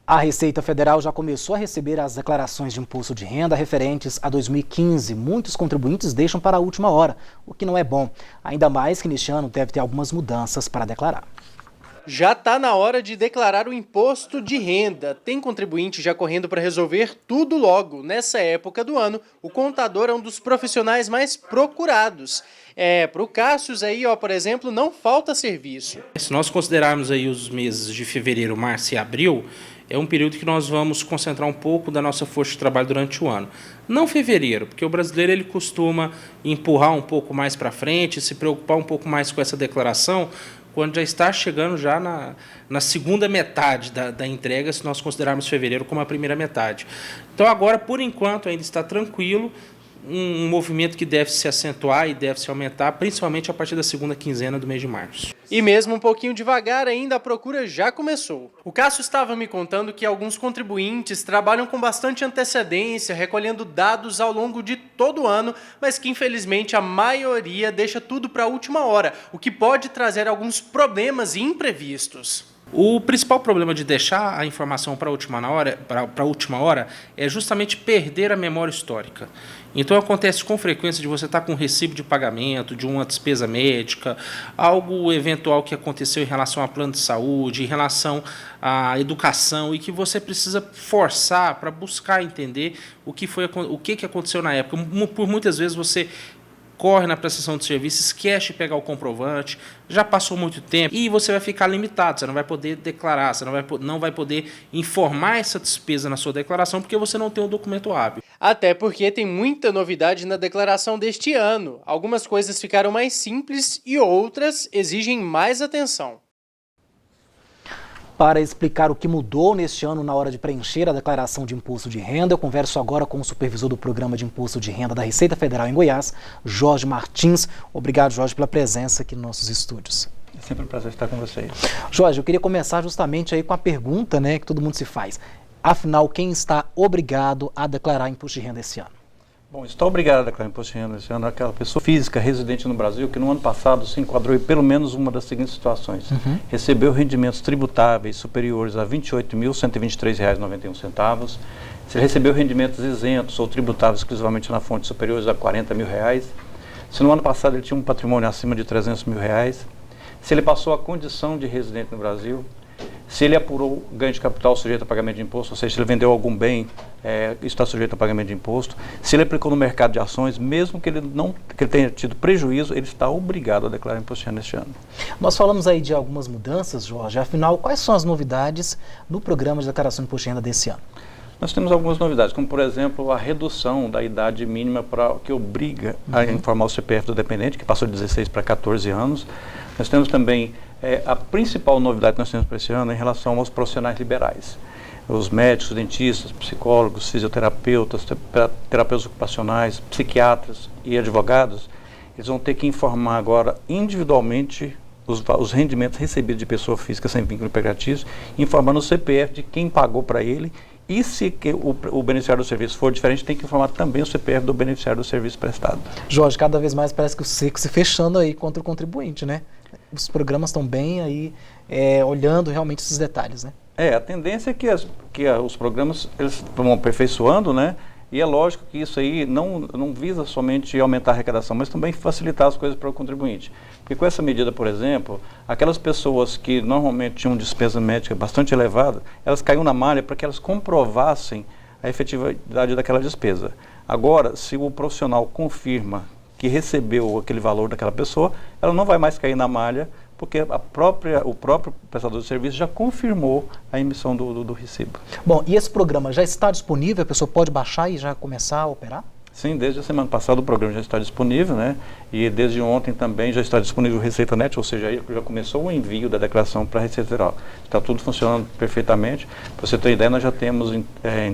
A Receita Federal já começou a receber as declarações de imposto de renda referentes a 2015. Muitos contribuintes deixam para a última hora, o que não é bom. Ainda mais que neste ano deve ter algumas mudanças para declarar. Já está na hora de declarar o imposto de renda. Tem contribuinte já correndo para resolver tudo logo. Nessa época do ano, o contador é um dos profissionais mais procurados. Para o Cássius aí, por exemplo, não falta serviço. Se nós considerarmos aí os meses de fevereiro, março e abril, é um período que nós vamos concentrar um pouco da nossa força de trabalho durante o ano. Não fevereiro, porque o brasileiro ele costuma empurrar um pouco mais para frente, se preocupar um pouco mais com essa declaração, quando já está chegando já na segunda metade da entrega, se nós considerarmos fevereiro como a primeira metade. Então agora, por enquanto, ainda está tranquilo, um movimento que deve se acentuar e deve se aumentar, principalmente a partir da segunda quinzena do mês de março. E mesmo um pouquinho devagar, ainda a procura já começou. O Cássio estava me contando que alguns contribuintes trabalham com bastante antecedência, recolhendo dados ao longo de todo o ano, mas que infelizmente a maioria deixa tudo para a última hora, o que pode trazer alguns problemas imprevistos. O principal problema de deixar a informação para a última hora é justamente perder a memória histórica. Então acontece com frequência de você estar com um recibo de pagamento, de uma despesa médica, algo eventual que aconteceu em relação a plano de saúde, em relação à educação, e que você precisa forçar para buscar entender o que aconteceu na época. Por muitas vezes você corre na prestação de serviço, esquece de pegar o comprovante, já passou muito tempo e você vai ficar limitado, você não vai poder declarar, você não vai poder informar essa despesa na sua declaração porque você não tem o documento hábil. Até porque tem muita novidade na declaração deste ano. Algumas coisas ficaram mais simples e outras exigem mais atenção. Para explicar o que mudou neste ano na hora de preencher a declaração de imposto de renda, eu converso agora com o supervisor do Programa de Imposto de Renda da Receita Federal em Goiás, Jorge Martins. Obrigado, Jorge, pela presença aqui nos nossos estúdios. É sempre um prazer estar com vocês. Jorge, eu queria começar justamente aí com a pergunta, que todo mundo se faz. Afinal, quem está obrigado a declarar imposto de renda esse ano? Bom, está obrigado a declarar imposto de renda esse ano aquela pessoa física residente no Brasil que no ano passado se enquadrou em pelo menos uma das seguintes situações. Recebeu rendimentos tributáveis superiores a R$ 28.123,91. Se recebeu rendimentos isentos ou tributáveis exclusivamente na fonte superiores a R$ 40 mil. Se no ano passado ele tinha um patrimônio acima de R$ 300 mil. Se ele passou a condição de residente no Brasil. Se ele apurou ganho de capital sujeito a pagamento de imposto, ou seja, se ele vendeu algum bem, está sujeito a pagamento de imposto. Se ele aplicou no mercado de ações, mesmo que ele tenha tido prejuízo, ele está obrigado a declarar imposto de renda este ano. Nós falamos aí de algumas mudanças, Jorge. Afinal, quais são as novidades no programa de declaração de imposto de renda desse ano? Nós temos algumas novidades, como por exemplo a redução da idade mínima que obriga a informar o CPF do dependente, que passou de 16 para 14 anos. Nós temos também a principal novidade que nós temos para esse ano em relação aos profissionais liberais. Os médicos, dentistas, psicólogos, fisioterapeutas, terapeutas ocupacionais, psiquiatras e advogados, eles vão ter que informar agora individualmente os rendimentos recebidos de pessoa física sem vínculo empregatício, informando o CPF de quem pagou para ele. E se o beneficiário do serviço for diferente, tem que informar também o CPF do beneficiário do serviço prestado. Jorge, cada vez mais parece que o cerco se fechando aí contra o contribuinte, né? Os programas estão bem aí, olhando realmente esses detalhes, né? A tendência é que os programas eles vão aperfeiçoando, né? E é lógico que isso aí não visa somente aumentar a arrecadação, mas também facilitar as coisas para o contribuinte. Porque com essa medida, por exemplo, aquelas pessoas que normalmente tinham despesa médica bastante elevada, elas caíam na malha para que elas comprovassem a efetividade daquela despesa. Agora, se o profissional confirma que recebeu aquele valor daquela pessoa, ela não vai mais cair na malha, porque o próprio prestador de serviço já confirmou a emissão do recibo. Bom, e esse programa já está disponível? A pessoa pode baixar e já começar a operar? Sim, desde a semana passada o programa já está disponível, né? E desde ontem também já está disponível o Receita Net, ou seja, já começou o envio da declaração para a Receita Federal. Está tudo funcionando perfeitamente. Para você ter ideia, nós já temos em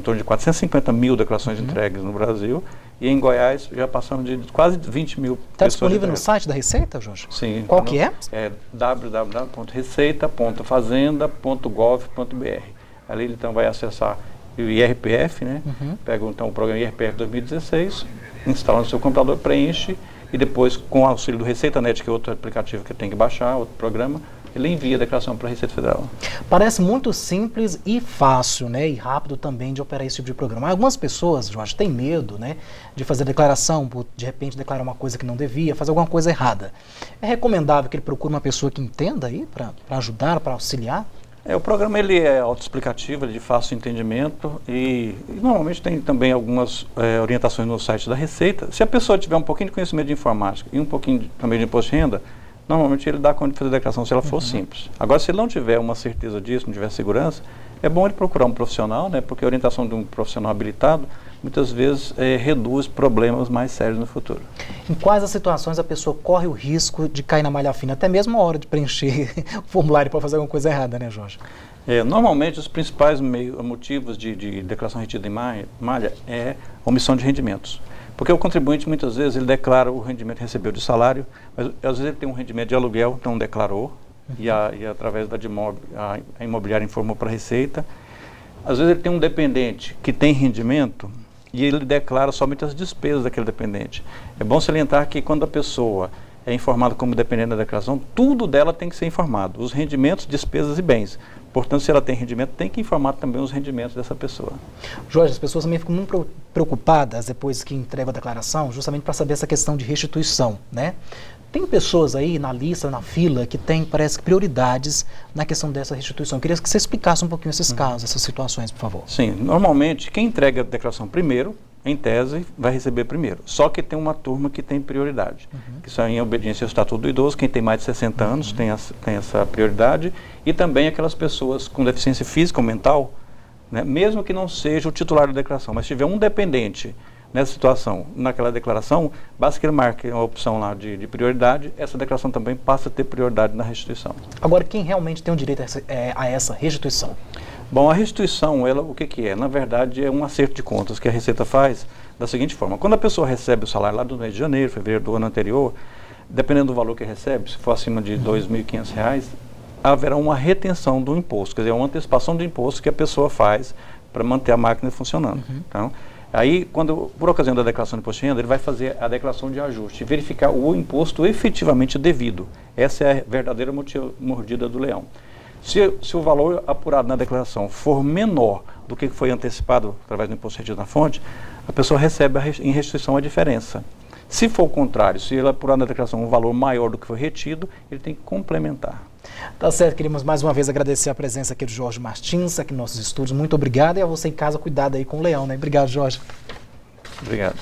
torno de 450 mil declarações entregues no Brasil, e em Goiás já passamos de quase 20 mil pessoas. Está disponível no site da Receita, Jorge? Sim. Qual que é? É www.receita.fazenda.gov.br. Ali então vai acessar o IRPF, né? Pega então o programa IRPF 2016, instala no seu computador, preenche e depois, com o auxílio do Receita Net, que é outro aplicativo que tem que baixar, outro programa, ele envia a declaração para a Receita Federal. Parece muito simples e fácil, né, e rápido também de operar esse tipo de programa. Algumas pessoas, Jorge, têm medo, né, de fazer declaração, de repente declarar uma coisa que não devia, fazer alguma coisa errada. É recomendável que ele procure uma pessoa que entenda aí para ajudar, para auxiliar? O programa ele é autoexplicativo, ele é de fácil entendimento e normalmente tem também algumas orientações no site da Receita. Se a pessoa tiver um pouquinho de conhecimento de informática e um pouquinho também de imposto de renda, normalmente ele dá conta de fazer a declaração se ela for simples. Agora, se ele não tiver uma certeza disso, não tiver segurança, é bom ele procurar um profissional, né, porque a orientação de um profissional habilitado muitas vezes reduz problemas mais sérios no futuro. Em quais as situações a pessoa corre o risco de cair na malha fina, até mesmo a hora de preencher o formulário para fazer alguma coisa errada, né, Jorge? Normalmente, os principais motivos de declaração retida em malha é omissão de rendimentos. Porque o contribuinte, muitas vezes, ele declara o rendimento que recebeu de salário, mas às vezes ele tem um rendimento de aluguel, não declarou, e através da a imobiliária informou para a Receita. Às vezes ele tem um dependente que tem rendimento e ele declara somente as despesas daquele dependente. É bom salientar que quando a pessoa é informada como dependente da declaração, tudo dela tem que ser informado, os rendimentos, despesas e bens. Portanto, se ela tem rendimento, tem que informar também os rendimentos dessa pessoa. Jorge, as pessoas também ficam muito preocupadas depois que entregam a declaração, justamente para saber essa questão de restituição, né? Tem pessoas aí na lista, na fila, que têm, parece que, prioridades na questão dessa restituição. Eu queria que você explicasse um pouquinho esses casos, essas situações, por favor. Sim, normalmente, quem entrega a declaração primeiro, em tese, vai receber primeiro. Só que tem uma turma que tem prioridade, que são em obediência ao Estatuto do Idoso, quem tem mais de 60 anos tem essa prioridade, e também aquelas pessoas com deficiência física ou mental, né, mesmo que não seja o titular da declaração, mas se tiver um dependente nessa situação, naquela declaração, basta que ele marque uma opção lá de prioridade, essa declaração também passa a ter prioridade na restituição. Agora, quem realmente tem o direito a essa restituição? Bom, a restituição, ela, o que é? Na verdade, é um acerto de contas que a Receita faz da seguinte forma. Quando a pessoa recebe o salário lá do mês de janeiro, fevereiro do ano anterior, dependendo do valor que recebe, se for acima de R$ 2.500, haverá uma retenção do imposto, quer dizer, uma antecipação do imposto que a pessoa faz para manter a máquina funcionando. Então, aí, por ocasião da declaração de imposto de renda, ele vai fazer a declaração de ajuste, verificar o imposto efetivamente devido. Essa é a verdadeira mordida do leão. Se o valor apurado na declaração for menor do que foi antecipado através do imposto retido na fonte, a pessoa recebe em restituição a diferença. Se for o contrário, se ele apurar na declaração um valor maior do que foi retido, ele tem que complementar. Tá certo, queríamos mais uma vez agradecer a presença aqui do Jorge Martins, aqui nos nossos estúdios. Muito obrigado, e a você em casa, cuidado aí com o leão, né? Obrigado, Jorge. Obrigado.